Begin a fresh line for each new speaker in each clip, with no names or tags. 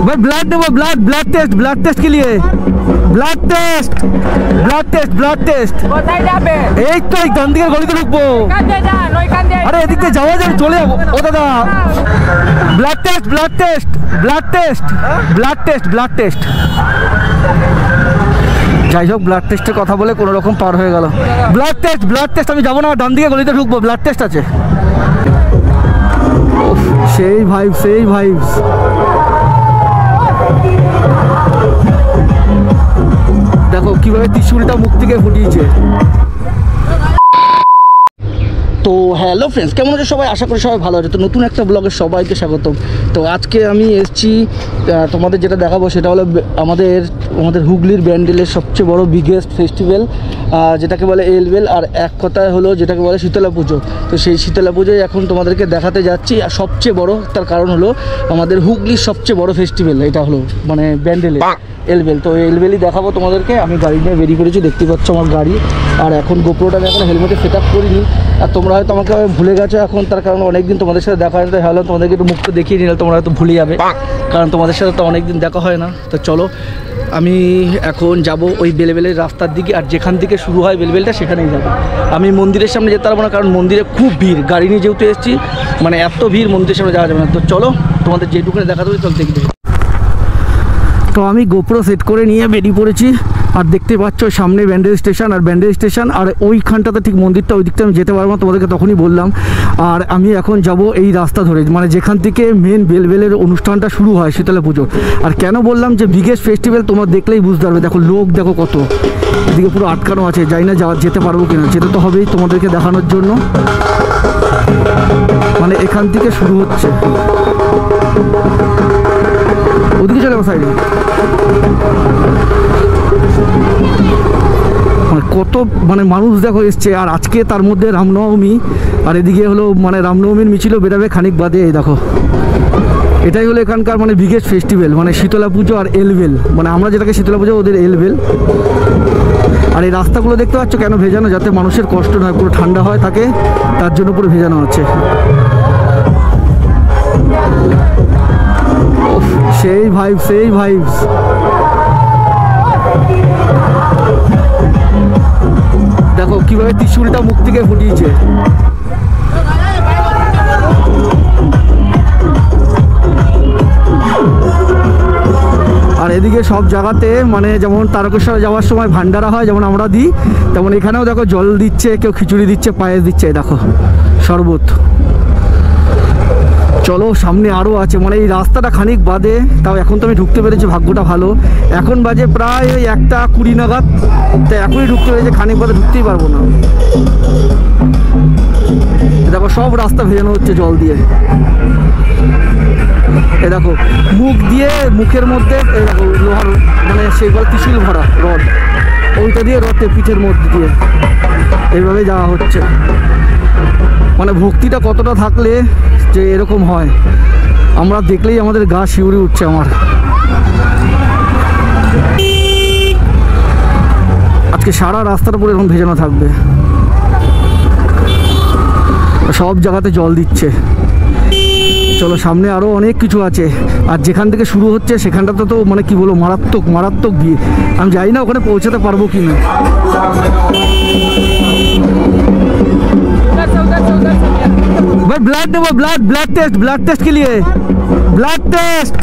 भाई ब्लड वो blood test के लिए ब्लड टेस्ट এই তো এই ডান দিকের গলিতে ঢুকবো। আরে এদিকে যাওয়া যাবে, চলে যাবো। ও দাদা ব্লাড টেস্ট যাই হোক, ব্লাড টেস্টের কথা বলে কোনো রকম পার হয়ে গেল। ব্লাড টেস্ট আমি যাবো না, ডান দিকে গলিতে ঢুকবো, ব্লাড টেস্ট আছে। সেই ভাইবস দেখো কিভাবে ত্রিশূলটা মুখ থেকে ফুটিয়েছে। তো হ্যালো ফ্রেন্ডস, কেমন আছে সবাই? আশা করি সবাই ভালো আছে। তো নতুন একটা ব্লগে সবাইকে স্বাগতম। তো আজকে আমি এসেছি, তোমাদের যেটা দেখাবো সেটা হলো আমাদের হুগলির ব্যান্ডেলের সবচেয়ে বড় বিগেস্ট ফেস্টিভ্যাল, যেটাকে বলে এলবেল। আর এক কথায় হলো যেটাকে বলে শীতলা পুজো। তো সেই শীতলা পুজোয় এখন তোমাদেরকে দেখাতে যাচ্ছি। আর সবচেয়ে বড় তার কারণ হলো আমাদের হুগলির সবচেয়ে বড় ফেস্টিভ্যাল, এটা হলো মানে ব্যান্ডেলের এলবেল। তো এলবেলই দেখাবো তোমাদেরকে। আমি গাড়ি নিয়ে বেরিয়ে পড়েছি, দেখতে পাচ্ছ আমার গাড়ি। আর এখন গোপ্রোটা আমি এখন হেলমেটে সেট আপ করিনি। আর তোমরা হয়তো আমাকে ভুলে গেছো এখন, তার কারণ অনেকদিন তোমাদের সাথে দেখা হয় না। হলো তোমাদেরকে একটু মুখটা দেখিয়ে নিলে তোমরা হয়তো ভুলে যাবে, কারণ তোমাদের সাথে তো অনেকদিন দেখা হয় না। তো চলো, আমি এখন যাব ওই বেলবেলের রাস্তার দিকে। আর যেখান থেকে শুরু হয় বেলবেলটা সেখানেই যাবো। আমি মন্দিরের সামনে যেতে পারবো না, কারণ মন্দিরে খুব ভিড়। গাড়ি নিয়ে যেহেতু এসেছি, মানে এত ভিড়, মন্দিরের সামনে যাওয়া যাবে না। তো চলো, তোমাদের যেটুকুনে দেখাতে হবে চল দেখি। তো আমি গোপ্রো সেট করে নিয়ে বেরিয়ে পড়েছি। আর দেখতে পাচ্ছ সামনে ব্যান্ডেল স্টেশন, আর ওইখানটাতে ঠিক মন্দিরটা, ওই দিকটা আমি যেতে পারবো না, তোমাদেরকে তখনই বললাম। আর আমি এখন যাব এই রাস্তা ধরে, মানে যেখান থেকে মেন বেলবেলের অনুষ্ঠানটা শুরু হয় শীতলা পুজো। আর কেন বললাম যে বিগেস্ট ফেস্টিভ্যাল, তোমরা দেখলেই বুঝতে পারবে। দেখো লোক দেখো কত, এদিকে পুরো আটকানো আছে। যাই না যেতে পারবো কিনা, যেতে তো হবেই তোমাদেরকে দেখানোর জন্য। মানে এখান থেকে শুরু হচ্ছে, ওদিকে চলে যাবো সাইডে। কত মানে মানুষ দেখো এসছে। আর আজকে তার মধ্যে রামনবমী, আর এদিকে হলো মানে রামনবমীর মিছিলও বেরোবে খানিক বাদে। এই দেখো, এটাই হলো এখানকার মানে বিগেস্ট ফেস্টিভ্যাল, মানে শীতলা পুজো আর এলবেল। মানে আমরা যেটাকে শীতলা পুজো, ওদের এলবেল। আর এই রাস্তাগুলো দেখতে পাচ্ছ কেন ভেজানো, যাতে মানুষের কষ্ট নয়, পুরো ঠান্ডা হয় থাকে, তার জন্য পুরো ভেজানো আছে। সেই ভাইবস দেখো কিভাবে ত্রিশূলটা মুখ থেকে ফুটিয়েছে। আর এদিকে সব জায়গাতে মানে যেমন তারকেশ্বর যাওয়ার সময় ভান্ডারা হয়, যেমন আমরা দিই, তেমন এখানেও দেখো জল দিচ্ছে, কেউ খিচুড়ি দিচ্ছে, পায়েস দিচ্ছে, দেখো শরবত। চলো সামনে আরও আছে, মানে এই রাস্তাটা খানিক বাদে। তাও এখন তো আমি ঢুকতে পেরেছি, ভাগ্যটা ভালো। এখন বাজে প্রায় ওই 1:20 নাগাদ, তাই এখনই ঢুকতে পেরেছি, খানিক বাদে ঢুকতেই পারবো না। দেখো সব রাস্তা ভেজানো হচ্ছে জল দিয়ে। এ দেখো মুখের মধ্যে এই দেখো লোহার, মানে সেগুলো ত্রিশূল ভরা রড, ওইটা দিয়ে রথে পিঠের মধ্যে দিয়ে এইভাবে যাওয়া হচ্ছে। মানে ভক্তিটা কতটা থাকলে যে এরকম হয়, আমরা দেখলেই আমাদের গা শিউরে উঠছে আমার। আজকে সারা রাস্তাটা পুরো এরকম ভেজানো থাকবে, সব জায়গাতে জল দিচ্ছে। চলো সামনে আরও অনেক কিছু আছে। আর যেখান থেকে শুরু হচ্ছে সেখানটাতে তো মানে কি বলবো, মারাত্মক ভিড়। আমি জানি না ওখানে পৌঁছাতে পারবো কি না। भाई ब्लड वो ब्लड टेस्ट के लिए ब्लड टेस्ट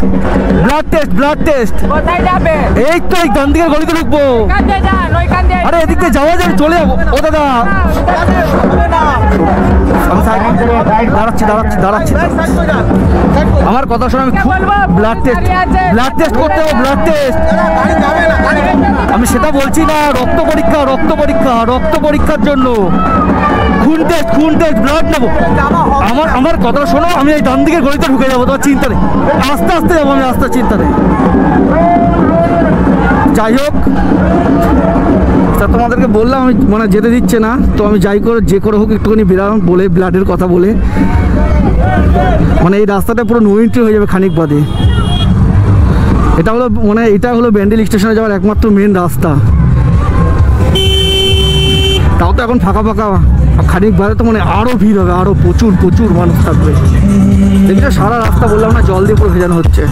এই তো এই ডান দিকের গলিতে ঢুকবো। আরে এদিকে যাওয়া যাবে, চলে যাবো। ও দাদা দাঁড়াচ্ছি। আমার কথা শোনো, আমি ব্লাড টেস্ট করতে হবে। ব্লাড টেস্ট আমি সেটা বলছি না, রক্ত পরীক্ষার জন্য খুন টেস্ট ব্লাড নেবো। আমার কথা শোনো, আমি এই ডান দিকের গলিতে ঢুকে যাবো, তোমার চিন্তা নেই। আস্তে যাবো আমি, চিন্তা নেই। যাই হোক, তোমাদেরকে বললাম আমি মানে যেতে দিচ্ছে না, তো আমি যে করে হোক একটুখানি বেরালাম বলে, ব্লাডের কথা বলে। মানে এই রাস্তাটা পুরো নো এন্ট্রি হয়ে যাবে খানিক বাদে। এটা হলো ব্যান্ডেল স্টেশনে যাওয়ার একমাত্র মেন রাস্তা। তাও তো এখন ফাঁকা খানিক বাদে তো মানে আরও ভিড় হবে, আরও প্রচুর মানুষ থাকবে। দেখছো সারা রাস্তা বললাম না, জল দিয়ে পুরো ভেজানো হচ্ছে।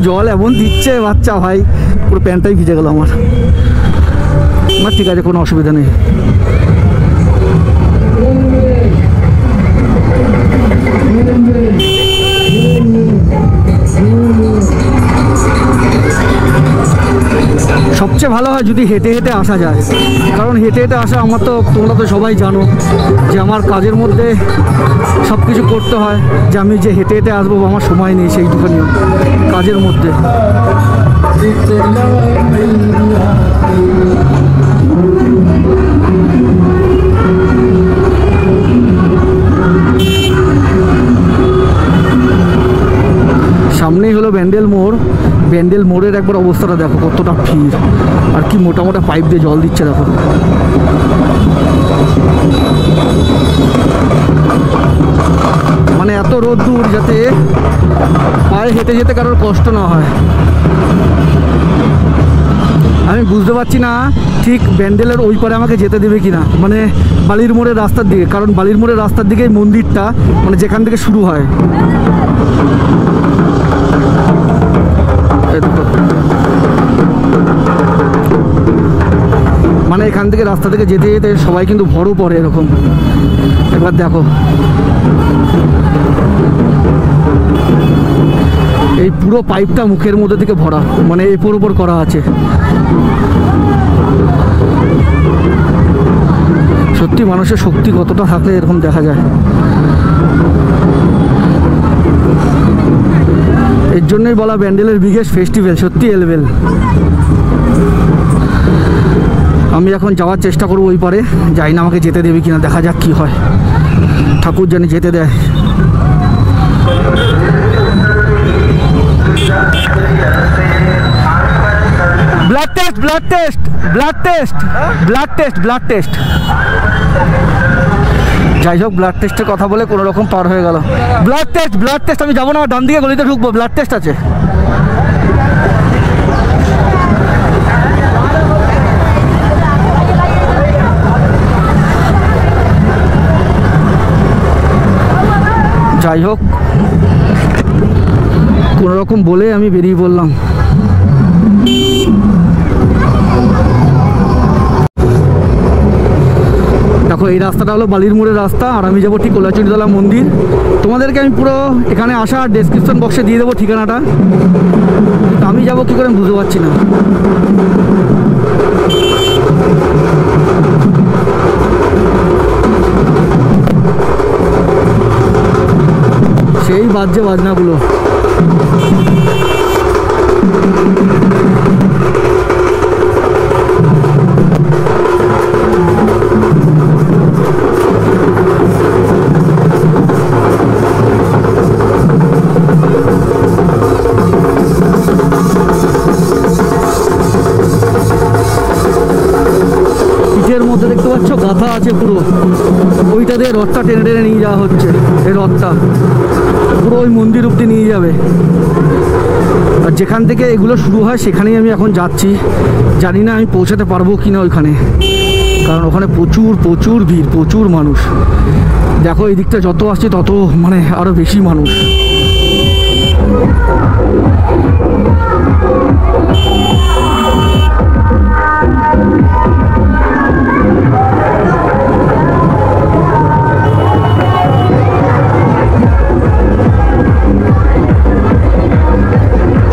জল এমন দিচ্ছে বাচ্চা ভাই, পুরো প্যান্টটাই ভিজে গেল আমার। ঠিক আছে, কোনো অসুবিধা নেই। সবচেয়ে ভালো হয় যদি হেঁটে হেঁটে আসা যায়, কারণ হেঁটে হেঁটে আসা আমার তো, তোমরা তো সবাই জানো যে আমার কাজের মধ্যে সব কিছু করতে হয়, যে আমি যে হেঁটে হেঁটে আসবো আমার সময় নেই সেইটুখানি কাজের মধ্যে। সামনেই হলো ব্যান্ডেল মোড়। ব্যান্ডেল মোড়ের একবার অবস্থাটা দেখো, কতটা ভিড়, আর কি মোটা মোটা পাইপ দিয়ে জল দিচ্ছে দেখো। মানে এত রোদ্দুর যাতে পায়ে হেঁটে যেতে কারোর কষ্ট না হয়। আমি বুঝতে পারছি না ঠিক ব্যান্ডেলের ওই পারে আমাকে যেতে দেবে কিনা, মানে বালির মোড়ের রাস্তার দিকে, কারণ বালির মোড়ের রাস্তার দিকেই মন্দিরটা, মানে যেখান থেকে শুরু হয়। মানে এখান থেকে রাস্তা থেকে যেতে যেতে সবাই কিন্তু ভরও পড়ে এরকম। এবার দেখো এই পুরো পাইপটা মুখের মধ্যে থেকে ভরা, মানে এপর ওপর করা আছে। সত্যি মানুষের শক্তি কতটা থাকলে এরকম দেখা যায়। এর জন্যই বলা ব্যান্ডেলের বিগেস্ট ফেস্টিভ্যাল, সত্যি এলেভেল। আমি এখন যাওয়ার চেষ্টা করবো ওই পারে, যাই না আমাকে যেতে দেবে কিনা, দেখা যাক কি হয়। ঠাকুর জানি যেতে দেয়। Blood test, blood test, blood test, blood test, blood test. যাই হোক, ব্লাড টেস্টের কথা বলে কোনো রকম পার হয়ে গেল। Blood test, blood test. আমি যাবো না, ডান দিকে গলিতে ঢুকবো, ব্লাড টেস্ট আছে। যাই হোক, কোনো রকম বলে আমি বেরিয়ে পড়লাম। দেখো এই রাস্তাটা হলো বালির মোড়ের রাস্তা, আর আমি যাবো ঠিক কোলাচুরিতলা মন্দির। তোমাদেরকে আমি পুরো এখানে আসা ডেসক্রিপশন বক্সে দিয়ে দেবো ঠিকানাটা। আমি যাবো কী করে আমি বুঝতে পারছি না। সেই বাজছে বাজনাগুলো। পিঠের মধ্যে দেখতে পাচ্ছ গাথা আছে পুরো, ওইটা দিয়ে রথটা টেনে টেনে নিয়ে যাওয়া হচ্ছে। এই রথটা পুরো ওই মন্দির অব্দি নিয়ে যাবে, আর যেখান থেকে এগুলো শুরু হয় সেখানেই আমি এখন যাচ্ছি। জানি না আমি পৌঁছাতে পারবো কি না ওইখানে, কারণ ওখানে প্রচুর প্রচুর ভিড়, প্রচুর মানুষ। দেখো এই দিকটা যত আসছে তত মানে আরও বেশি মানুষ।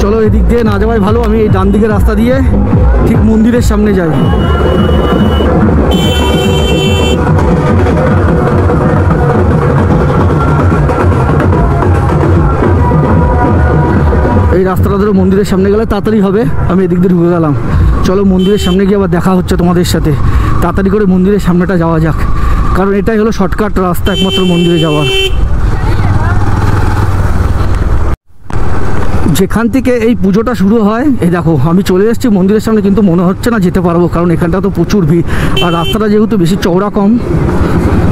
চলো এদিক দিয়ে না যাওয়াই ভালো, আমি এই ডান দিকের রাস্তা দিয়ে ঠিক মন্দিরের সামনে যাই। এই রাস্তাটা ধরে মন্দিরের সামনে গেলে তাড়াতাড়ি হবে। আমি এদিক দিয়ে ঢুকে গেলাম। চলো মন্দিরের সামনে গিয়ে আবার দেখা হচ্ছে তোমাদের সাথে। তাড়াতাড়ি করে মন্দিরের সামনেটা যাওয়া যাক, কারণ এটাই হলো শর্টকাট রাস্তা একমাত্র মন্দিরে যাওয়ার। যেখান থেকে এই পুজোটা শুরু হয়, এই দেখো আমি চলে এসেছি মন্দিরের সামনে, কিন্তু মনে হচ্ছে না যেতে পারবো, কারণ এখানটা তো প্রচুর ভিড়। আর রাস্তাটা যেহেতু বেশি চওড়া কম,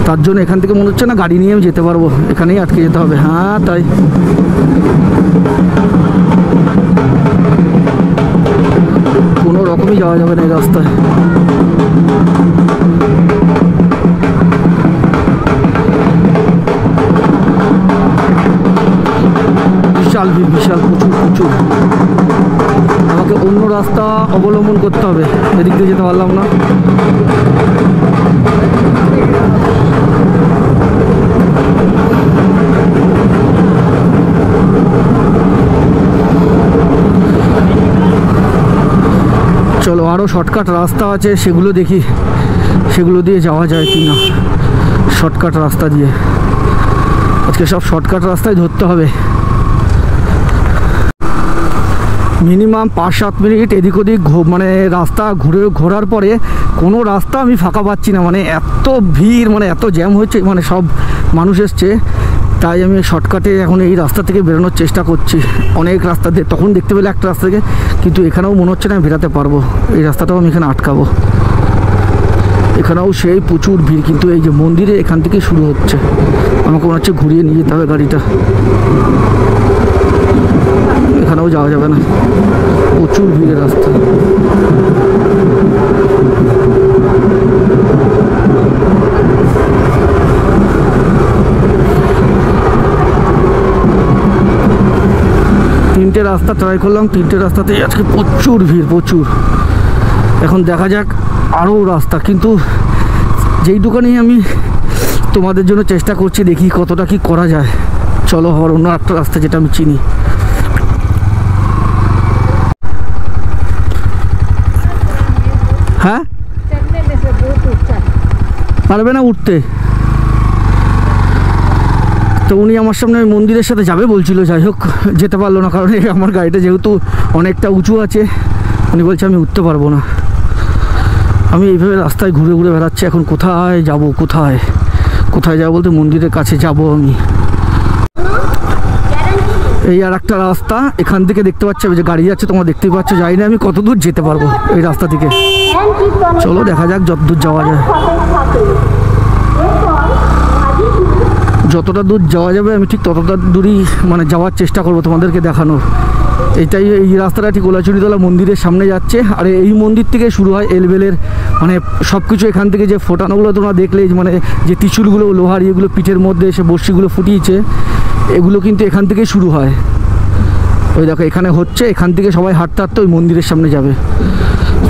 তার জন্য এখান থেকে মনে হচ্ছে না গাড়ি নিয়ে আমি যেতে পারবো, এখানেই আটকে যেতে হবে। হ্যাঁ তাই। কোনো রকমই যাওয়া যাবে না এই রাস্তায়। বিশাল ভিড়, বিশাল প্রচুর প্রচুর। আমাকে অন্য রাস্তা অবলম্বন করতে হবে, এদিক দিয়ে যেতে পারলাম না। চলো আরও শর্টকাট রাস্তা আছে, সেগুলো দেখি, সেগুলো দিয়ে যাওয়া যায় কি না। শর্টকাট রাস্তা দিয়ে আজকে সব শর্টকাট রাস্তায় ধরতে হবে। মিনিমাম 5-7 মিনিট এদিক ওদিক মানে রাস্তা ঘোরার পরে কোনো রাস্তা আমি ফাঁকা পাচ্ছি না, মানে এত ভিড়, মানে এত জ্যাম হচ্ছে, মানে সব মানুষ এসছে। তাই আমি শর্টকাটে এখন এই রাস্তা থেকে বেরোনোর চেষ্টা করছি। অনেক রাস্তা দিয়ে তখন দেখতে পেলে একটা রাস্তা থেকে, কিন্তু এখানেও মনে হচ্ছে না আমি বেরোতে পারবো। এই রাস্তাটাও আমি এখানে আটকাবো। এখানেও সেই প্রচুর ভিড়, কিন্তু এই যে মন্দিরে এখান থেকে শুরু হচ্ছে। আমাকে মনে হচ্ছে ঘুরিয়ে নিয়ে যেতে হবে গাড়িটা, এখানেও যাওয়া যাবে না, প্রচুর ভিড়ের রাস্তা। তিনটে রাস্তা ট্রাই করলাম, তিনটে রাস্তাতেই আজকে প্রচুর ভিড়, প্রচুর। এখন দেখা যাক আরও রাস্তা, কিন্তু যেই দোকানেই আমি তোমাদের জন্য চেষ্টা করছি, দেখি কতটা কি করা যায়। চলো আবার অন্য একটা রাস্তা যেটা আমি চিনি। হ্যাঁ, পারবে না উঠতে? তো উনি আমার সামনে মন্দিরের সাথে যাবে বলছিল, যাই হোক যেতে পারলো না, কারণ আমার গাড়িটা যেহেতু অনেকটা উঁচু আছে, উনি বলছে আমি উঠতে পারবো না। আমি এইভাবে রাস্তায় ঘুরে ঘুরে বেড়াচ্ছি। এখন কোথায় যাব, কোথায় কোথায় যাবো বলতে মন্দিরের কাছে যাব আমি। এই আর একটা রাস্তা, এখান থেকে দেখতে পাচ্ছি যে গাড়ি যাচ্ছে, তোমরা দেখতেই পাচ্ছ। জানি না আমি কত দূর যেতে পারবো এই রাস্তা থেকে। চলো দেখা যাক যত দূর যাওয়া যায়। যতটা দূর যাওয়া যাবে আমি ঠিক ততটা দূরই মানে যাওয়ার চেষ্টা করবো তোমাদেরকে দেখানোর। এটাই, এই রাস্তাটা ঠিক ওলাচুরিতলা মন্দিরের সামনে যাচ্ছে। আর এই মন্দির থেকে শুরু হয় এলবেলের, মানে সব কিছু এখান থেকে যে ফোটানোগুলো তোমরা দেখলে, মানে যে ত্রিশূলগুলো লোহার এগুলো পিঠের মধ্যে এসে বর্ষিগুলো ফুটিয়েছে, এগুলো কিন্তু এখান থেকে শুরু হয়। ওই দেখো এখানে হচ্ছে, এখান থেকে সবাই হাঁটতে হাঁটতে ওই মন্দিরের সামনে যাবে।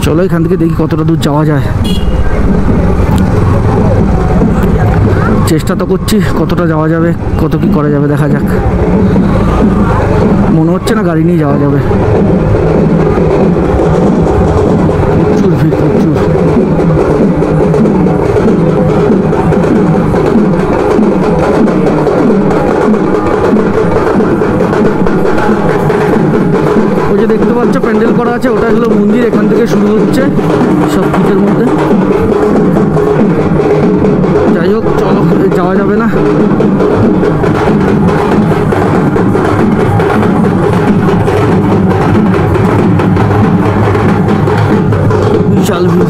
চলো এখান থেকে দেখি কতটা দূর যাওয়া যায়। চেষ্টা তো করছি, কতটা যাওয়া যাবে, কত কি করা যাবে দেখা যাক। মনে হচ্ছে না গাড়ি নিয়ে যাওয়া যাবে, প্রচুর ভিড়, প্রচুর। ওই যে দেখতে পাচ্ছ প্যান্ডেল করা আছে, ওটা হলো মন্দির, এখান থেকে শুরু হচ্ছে সব ভিড়ের মধ্যে। যাই হোক চলো, যাওয়া যাবে না। বিশাল ভিড়।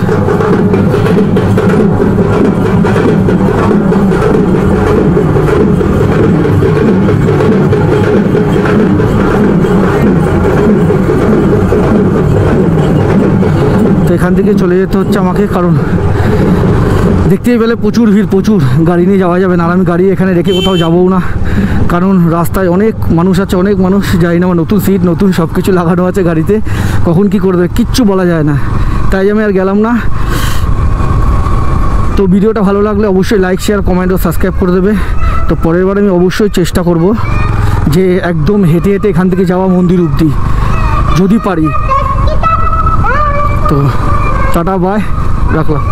তো এখান থেকে চলে যেতে হচ্ছে আমাকে, কারণ দেখতেই পেলে প্রচুর ভিড়, প্রচুর। গাড়ি নিয়ে যাওয়া যাবে না, আর আমি গাড়ি এখানে রেখে কোথাও যাবও না, কারণ রাস্তায় অনেক মানুষ আছে, অনেক মানুষ। যাই না, আমার নতুন সিট, নতুন সব কিছু লাগানো আছে গাড়িতে, কখন কি করে দেবে কিচ্ছু বলা যায় না, তাই আমি আর গেলাম না। তো ভিডিওটা ভালো লাগলে অবশ্যই লাইক, শেয়ার, কমেন্ট ও সাবস্ক্রাইব করে দেবে। তো পরের বার আমি অবশ্যই চেষ্টা করব যে একদম হেঁটে হেঁটে এখান থেকে যাওয়া মন্দির অবধি, যদি পারি। তো টাটা, বাই, রাখলাম।